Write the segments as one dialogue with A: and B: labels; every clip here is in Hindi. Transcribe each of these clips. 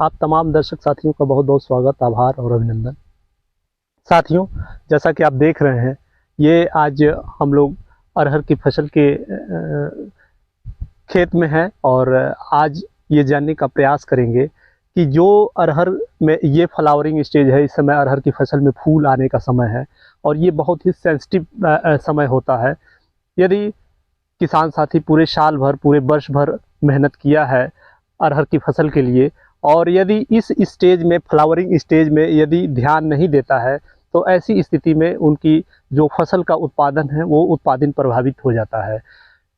A: आप तमाम दर्शक साथियों का बहुत बहुत स्वागत, आभार और अभिनंदन। साथियों, जैसा कि आप देख रहे हैं, ये आज हम लोग अरहर की फसल के खेत में हैं और आज ये जानने का प्रयास करेंगे कि जो अरहर में ये फ्लावरिंग स्टेज है, इस समय अरहर की फसल में फूल आने का समय है और ये बहुत ही सेंसिटिव समय होता है। यदि किसान साथी पूरे साल भर, पूरे वर्ष भर मेहनत किया है अरहर की फसल के लिए और यदि इस स्टेज में, फ्लावरिंग स्टेज में यदि ध्यान नहीं देता है, तो ऐसी स्थिति में उनकी जो फसल का उत्पादन है वो उत्पादन प्रभावित हो जाता है।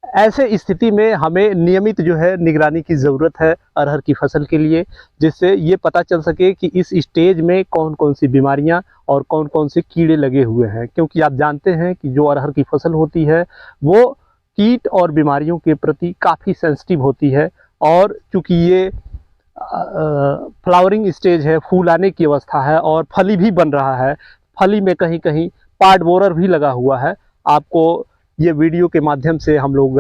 A: ऐसे स्थिति में हमें नियमित जो है निगरानी की ज़रूरत है अरहर की फसल के लिए, जिससे ये पता चल सके कि इस स्टेज में कौन कौन सी बीमारियां और कौन कौन से कीड़े लगे हुए हैं। क्योंकि आप जानते हैं कि जो अरहर की फसल होती है वो कीट और बीमारियों के प्रति काफ़ी सेंसिटिव होती है और चूँकि ये फ्लावरिंग स्टेज है, फूल आने की अवस्था है और फली भी बन रहा है, फली में कहीं कहीं पार्ट बोरर भी लगा हुआ है। आपको ये वीडियो के माध्यम से हम लोग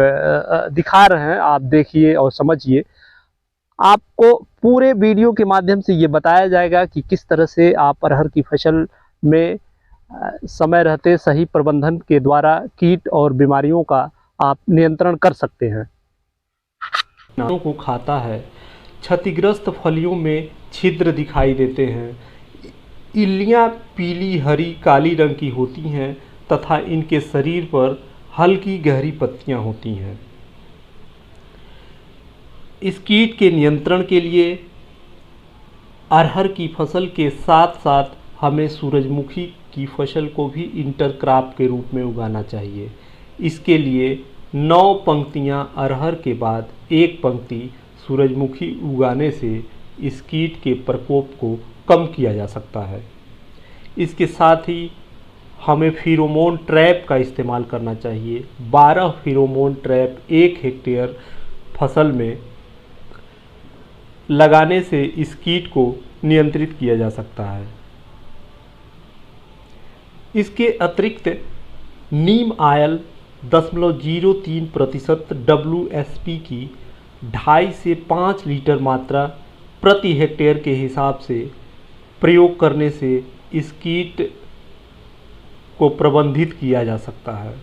A: दिखा रहे हैं, आप देखिए और समझिए। आपको पूरे वीडियो के माध्यम से ये बताया जाएगा कि किस तरह से आप अरहर की फसल में समय रहते सही प्रबंधन के द्वारा कीट और बीमारियों का आप नियंत्रण कर सकते हैं।
B: को खाता है, क्षतिग्रस्त फलियों में छिद्र दिखाई देते हैं, इल्लियाँ पीली, हरी, काली रंग की होती हैं तथा इनके शरीर पर हल्की गहरी पत्तियां होती हैं। इस कीट के नियंत्रण के लिए अरहर की फसल के साथ साथ हमें सूरजमुखी की फसल को भी इंटरक्रॉप के रूप में उगाना चाहिए। इसके लिए 9 पंक्तियां अरहर के बाद एक पंक्ति सूरजमुखी उगाने से इस कीट के प्रकोप को कम किया जा सकता है। इसके साथ ही हमें फेरोमोन ट्रैप का इस्तेमाल करना चाहिए। 12 फेरोमोन ट्रैप 1 हेक्टेयर फसल में लगाने से इस कीट को नियंत्रित किया जा सकता है। इसके अतिरिक्त नीम आयल 0.03% WSP की 2.5 से 5 लीटर मात्रा प्रति हेक्टेयर के हिसाब से प्रयोग करने से इस कीट को प्रबंधित किया जा सकता है।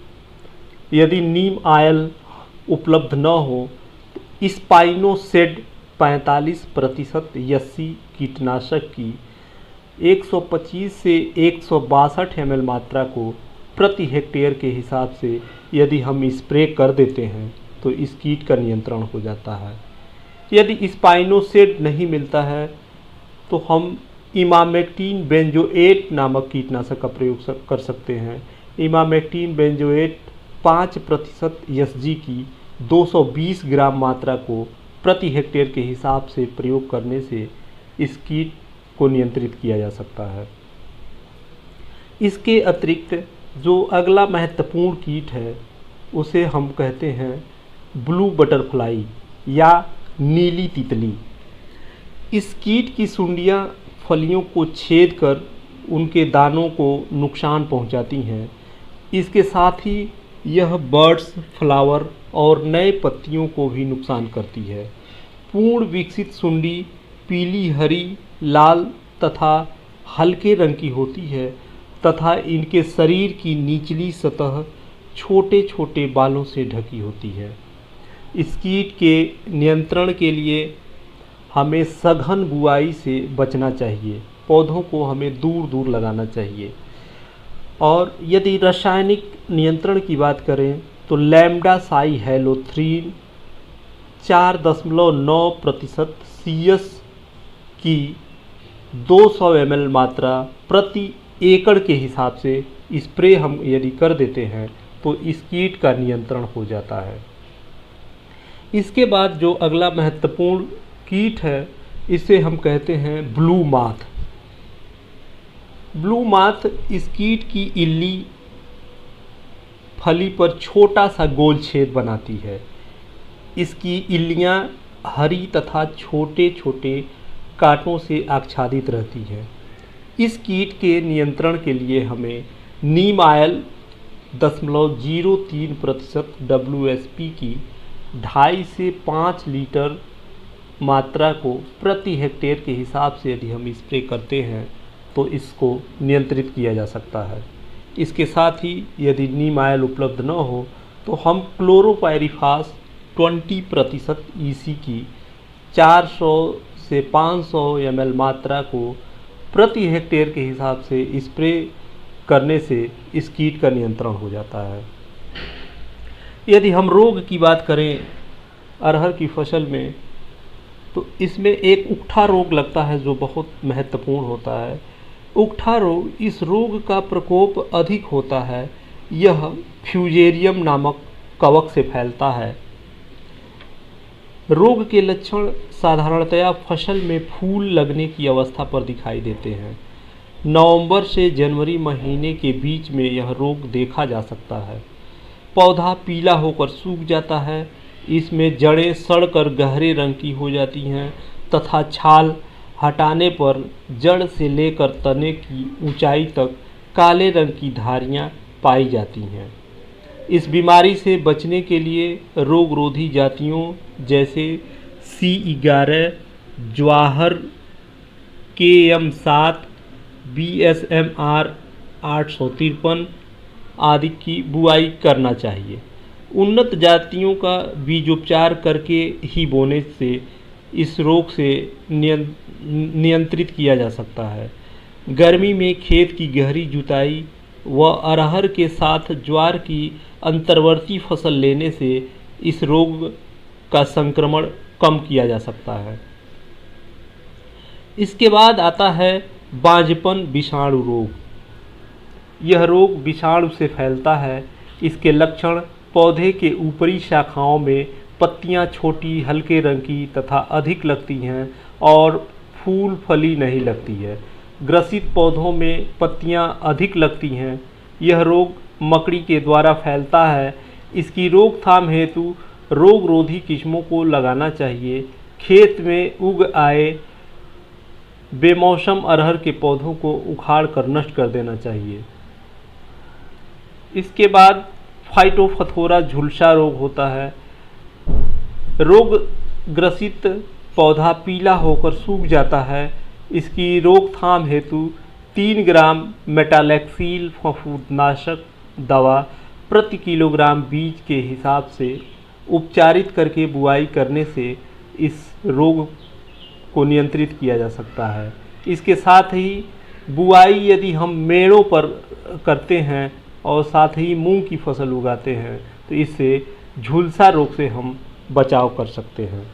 B: यदि नीम आयल उपलब्ध न हो तो स्पाइनोसेड 45% यस्सी कीटनाशक की 125 से 162 ml मात्रा को प्रति हेक्टेयर के हिसाब से यदि हम स्प्रे कर देते हैं तो इस कीट का नियंत्रण हो जाता है। यदि स्पाइनोसेड नहीं मिलता है तो हम इमामेक्टिन बेंजोएट नामक कीटनाशक का प्रयोग कर सकते हैं। इमामेक्टिन बेंजोएट 5% एसजी की 220 ग्राम मात्रा को प्रति हेक्टेयर के हिसाब से प्रयोग करने से इस कीट को नियंत्रित किया जा सकता है। इसके अतिरिक्त जो अगला महत्वपूर्ण कीट है उसे हम कहते हैं ब्लू बटरफ्लाई या नीली तितली। इस कीट की सुंडियां फलियों को छेद कर उनके दानों को नुकसान पहुंचाती हैं। इसके साथ ही यह बर्ड्स, फ्लावर और नए पत्तियों को भी नुकसान करती है। पूर्ण विकसित सुंडी पीली, हरी, लाल तथा हल्के रंग की होती है तथा इनके शरीर की निचली सतह छोटे छोटे बालों से ढकी होती है। इस कीट के नियंत्रण के लिए हमें सघन बुआई से बचना चाहिए। पौधों को हमें दूर दूर लगाना चाहिए। और यदि रासायनिक नियंत्रण की बात करें तो लैम्डा साइहैलोथ्रीन 4.9% CS की 200 ml मात्रा प्रति एकड़ के हिसाब से स्प्रे हम यदि कर देते हैं तो इस कीट का नियंत्रण हो जाता है। इसके बाद जो अगला महत्वपूर्ण कीट है इसे हम कहते हैं ब्लू माथ। ब्लू माथ इस कीट की इल्ली फली पर छोटा सा गोल छेद बनाती है। इसकी इल्लियां हरी तथा छोटे छोटे कांटों से आच्छादित रहती हैं। इस कीट के नियंत्रण के लिए हमें नीम आयल 0.03% WSP की 2.5 से 5 लीटर मात्रा को प्रति हेक्टेयर के हिसाब से यदि हम स्प्रे करते हैं तो इसको नियंत्रित किया जा सकता है। इसके साथ ही यदि नीम ऑयल उपलब्ध न हो तो हम क्लोरोपाइरीफास 20% EC की 400 से 500 ml मात्रा को प्रति हेक्टेयर के हिसाब से स्प्रे करने से इस कीट का नियंत्रण हो जाता है। यदि हम रोग की बात करें अरहर की फसल में तो इसमें एक उकठा रोग लगता है जो बहुत महत्वपूर्ण होता है। उकठा रोग, इस रोग का प्रकोप अधिक होता है। यह फ्यूजेरियम नामक कवक से फैलता है। रोग के लक्षण साधारणतया फसल में फूल लगने की अवस्था पर दिखाई देते हैं। नवंबर से जनवरी महीने के बीच में यह रोग देखा जा सकता है। पौधा पीला होकर सूख जाता है। इसमें जड़ें सड़कर गहरे रंग की हो जाती हैं तथा छाल हटाने पर जड़ से लेकर तने की ऊंचाई तक काले रंग की धारियां पाई जाती हैं। इस बीमारी से बचने के लिए रोगरोधी जातियों जैसे C11, ज्वाहर, KM7, BSMR 853 आदि की बुआई करना चाहिए। उन्नत जातियों का बीजोपचार करके ही बोने से इस रोग से नियंत्रित किया जा सकता है। गर्मी में खेत की गहरी जुताई व अरहर के साथ ज्वार की अंतर्वर्ती फसल लेने से इस रोग का संक्रमण कम किया जा सकता है। इसके बाद आता है बांझपन विषाणु रोग। यह रोग विषाणु से फैलता है। इसके लक्षण पौधे के ऊपरी शाखाओं में पत्तियां छोटी हल्के रंग की तथा अधिक लगती हैं और फूल फली नहीं लगती है। ग्रसित पौधों में पत्तियां अधिक लगती हैं। यह रोग मकड़ी के द्वारा फैलता है। इसकी रोकथाम हेतु रोगरोधी किस्मों को लगाना चाहिए। खेत में उग आए बेमौसम अरहर के पौधों को उखाड़ कर नष्ट कर देना चाहिए। इसके बाद फाइटोफथोरा झुलसा रोग होता है। रोग ग्रसित पौधा पीला होकर सूख जाता है। इसकी रोकथाम हेतु 3 ग्राम मेटालैक्सील फफूंदनाशक दवा प्रति किलोग्राम बीज के हिसाब से उपचारित करके बुआई करने से इस रोग को नियंत्रित किया जा सकता है। इसके साथ ही बुआई यदि हम मेड़ों पर करते हैं और साथ ही मूंग की फसल उगाते हैं तो इससे झुलसा रोग से हम बचाव कर सकते हैं।